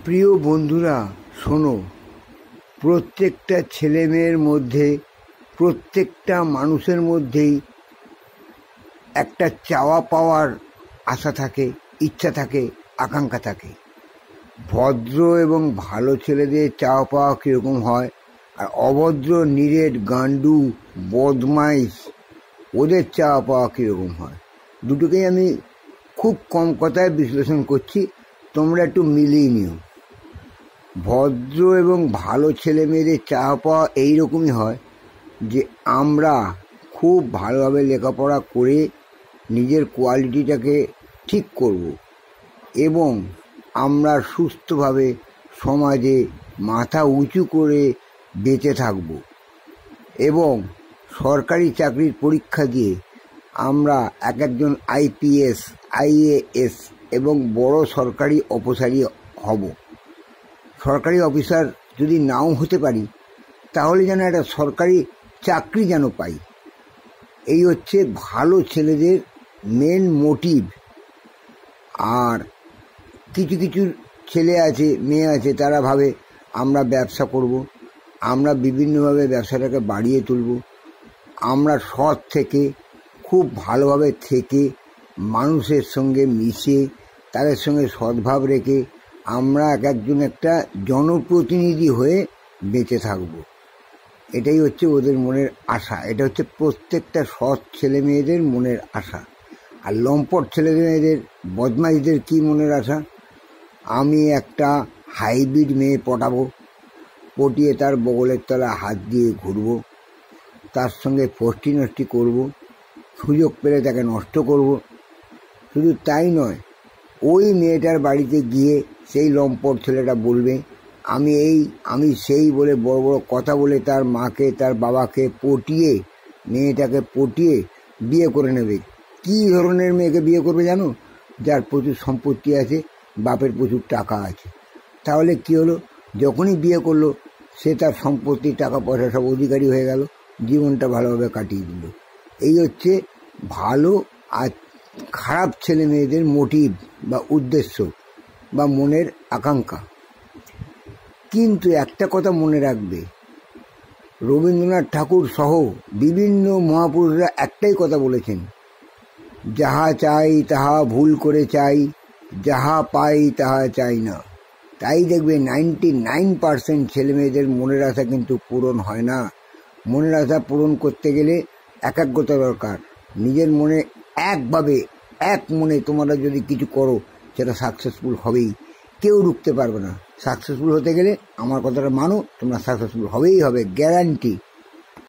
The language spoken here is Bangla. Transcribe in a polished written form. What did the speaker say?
প্রিয় বন্ধুরা, শোনো, প্রত্যেকটা ছেলেমেয়ের মধ্যে, প্রত্যেকটা মানুষের মধ্যেই একটা চাওয়া পাওয়ার আশা থাকে, ইচ্ছা থাকে, আকাঙ্ক্ষা থাকে। ভদ্র এবং ভালো ছেলেদের চাওয়া পাওয়া কীরকম হয়, আর অভদ্র, নিরেট, গান্ডু, বদমাইশ ওদের চাওয়া পাওয়া কীরকম হয়, দুটোকেই আমি খুব কম কথায় বিশ্লেষণ করছি, তোমরা একটু মিলিয়ে নিও। ভদ্র এবং ভালো ছেলে মেয়েদের চাওয়া পাওয়া এইরকমই হয় যে আমরা খুব ভালোভাবে লেখাপড়া করে নিজের কোয়ালিটিটাকে ঠিক করব এবং আমরা সুস্থভাবে সমাজে মাথা উঁচু করে বেঁচে থাকব এবং সরকারি চাকরির পরীক্ষা দিয়ে আমরা একজন আইপিএস, আইএএস এবং বড় সরকারি অফিসারই হব। সরকারি অফিসার যদি নাও হতে পারি, তাহলে যেন একটা সরকারি চাকরি যেন পাই। এই হচ্ছে ভালো ছেলেদের মেন মোটিভ। আর কিছু কিছু ছেলে আছে, মেয়ে আছে, তারা ভাবে আমরা ব্যবসা করব, আমরা বিভিন্নভাবে ব্যবসাটাকে বাড়িয়ে তুলব, আমরা সৎ থেকে, খুব ভালোভাবে থেকে, মানুষের সঙ্গে মিশে, তাদের সঙ্গে সদ্ভাব রেখে আমরা একজন একটা জনপ্রতিনিধি হয়ে বেঁচে থাকব। এটাই হচ্ছে ওদের মনের আশা। এটা হচ্ছে প্রত্যেকটা সৎ ছেলে মেয়েদের মনের আশা। আর লম্পট ছেলে মেয়েদের, বদমাইশদের কি মনের আশা? আমি একটা হাইব্রিড মেয়ে পটাবো, পটিয়ে তার বগলের তলায় হাত দিয়ে ঘুরব, তার সঙ্গে ফষ্টি নষ্টি করব, সুযোগ পেলে তাকে নষ্ট করব। শুধু তাই নয়, ওই মেয়েটার বাড়িতে গিয়ে সেই লম্পট ছেলেটা বলবে আমি এই, আমি সেই বলে বড় বড় কথা বলে তার মাকে, তার বাবাকে পটিয়ে, মেয়েটাকে পটিয়ে বিয়ে করে নেবে। কী ধরনের মেয়েকে বিয়ে করবে জানো? যার প্রচুর সম্পত্তি আছে, বাপের প্রচুর টাকা আছে। তাহলে কি হলো? যখনই বিয়ে করলো, সে তার সম্পত্তি, টাকা পয়সা সব অধিকারী হয়ে গেল, জীবনটা ভালোভাবে কাটিয়ে দিল। এই হচ্ছে ভালো আর খারাপ ছেলে মেয়েদের মোটিভ বা উদ্দেশ্য বা মনের আকাঙ্ক্ষা। কিন্তু একটা কথা মনে রাখবে, রবীন্দ্রনাথ ঠাকুর সহ বিভিন্ন মহাপুরুষরা একটাই কথা বলেছেন, যাহা চাই তাহা ভুল করে চাই, যাহা পাই তাহা চাই না। তাই দেখবে 99% ছেলে মেয়েদের মনের আশা কিন্তু পূরণ হয় না। মনের আশা পূরণ করতে গেলে একাগ্রতা দরকার। নিজের মনে একভাবে, এক মনে তোমরা যদি কিছু করো, সেটা সাকসেসফুল হবেই, কেউ রুখতে পারবে না। সাকসেসফুল হতে গেলে আমার কথাটা মানো, তোমরা সাকসেসফুল হবেই হবে, গ্যারান্টি।